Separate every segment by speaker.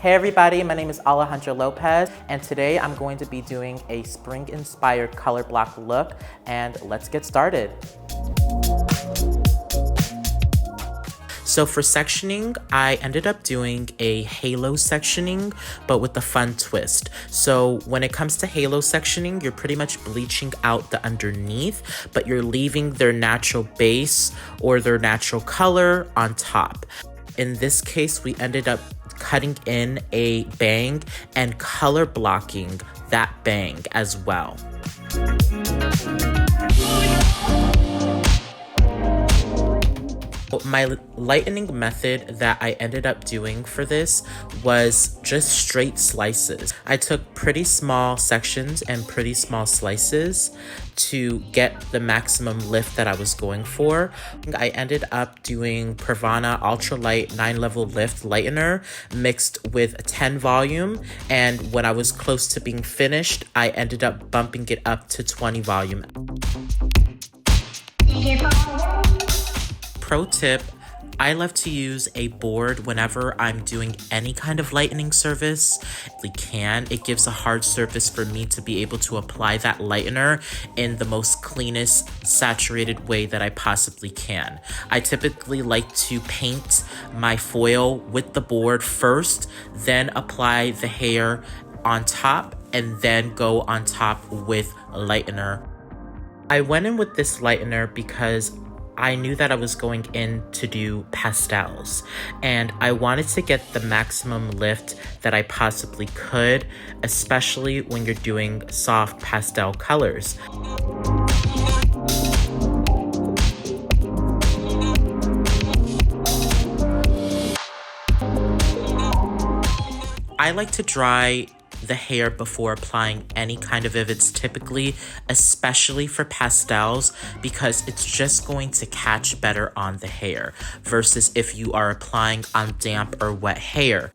Speaker 1: Hey everybody, my name is Alejandro Lopez, and today I'm going to be doing a spring-inspired color block look, and let's get started. So for sectioning, I ended up doing a halo sectioning, but with a fun twist. So when it comes to halo sectioning, you're pretty much bleaching out the underneath, but you're leaving their natural base or their natural color on top. In this case, we ended up cutting in a bang and color blocking that bang as well. My lightening method that I ended up doing for this was just straight slices. I took pretty small sections and pretty small slices to get the maximum lift that I was going for. I ended up doing PRAVANA Ultralight 9-level lift lightener mixed with 10 volume, and when I was close to being finished, I ended up bumping it up to 20 volume. Pro tip, I love to use a board whenever I'm doing any kind of lightening service. It gives a hard surface for me to be able to apply that lightener in the most cleanest, saturated way that I possibly can. I typically like to paint my foil with the board first, then apply the hair on top, and then go on top with a lightener. I went in with this lightener because I knew that I was going in to do pastels, and I wanted to get the maximum lift that I possibly could, especially when you're doing soft pastel colors. I like to dry the hair before applying any kind of vivids typically, especially for pastels, because it's just going to catch better on the hair versus if you are applying on damp or wet hair.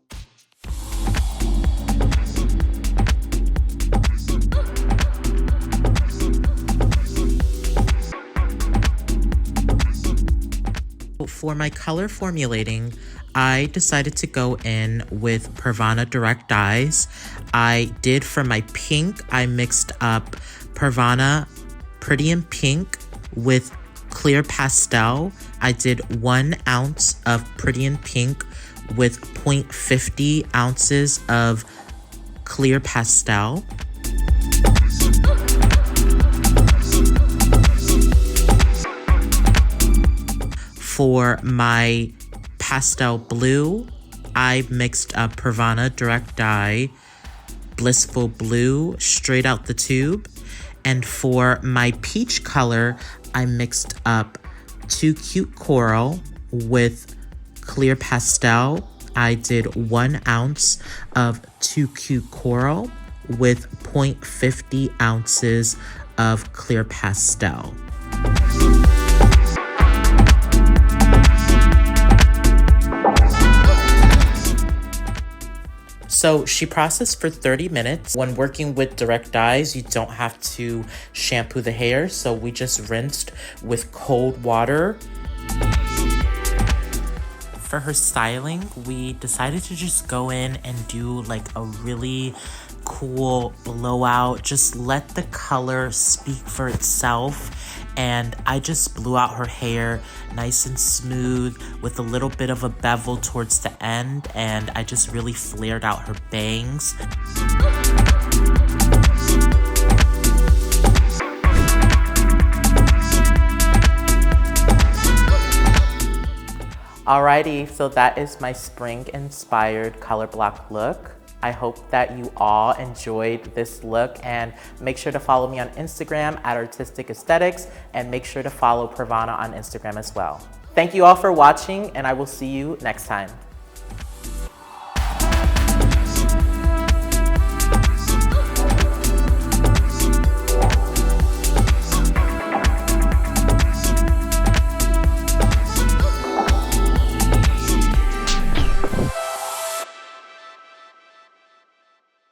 Speaker 1: For my color formulating, I decided to go in with PRAVANA direct dyes. I did for my pink, I mixed up PRAVANA Pretty in Pink with Clear-Pastel. I did 1 ounce of Pretty in Pink with 0.50 ounces of Clear-Pastel. For my pastel blue, I mixed up PRAVANA direct dye Blissful Blue straight out the tube. And for my peach color, I mixed up Too Cute Coral with Clear-Pastel. I did 1 ounce of Too Cute Coral with 0.50 ounces of Clear-Pastel. So she processed for 30 minutes. When working with direct dyes, you don't have to shampoo the hair, so we just rinsed with cold water. For her styling, we decided to just go in and do like a really cool blowout. Just let the color speak for itself. And I just blew out her hair nice and smooth with a little bit of a bevel towards the end, and I just really flared out her bangs. Alrighty, so that is my spring-inspired color block look. I hope that you all enjoyed this look, and make sure to follow me on Instagram at Artistic Aesthetics, and make sure to follow PRAVANA on Instagram as well. Thank you all for watching, and I will see you next time.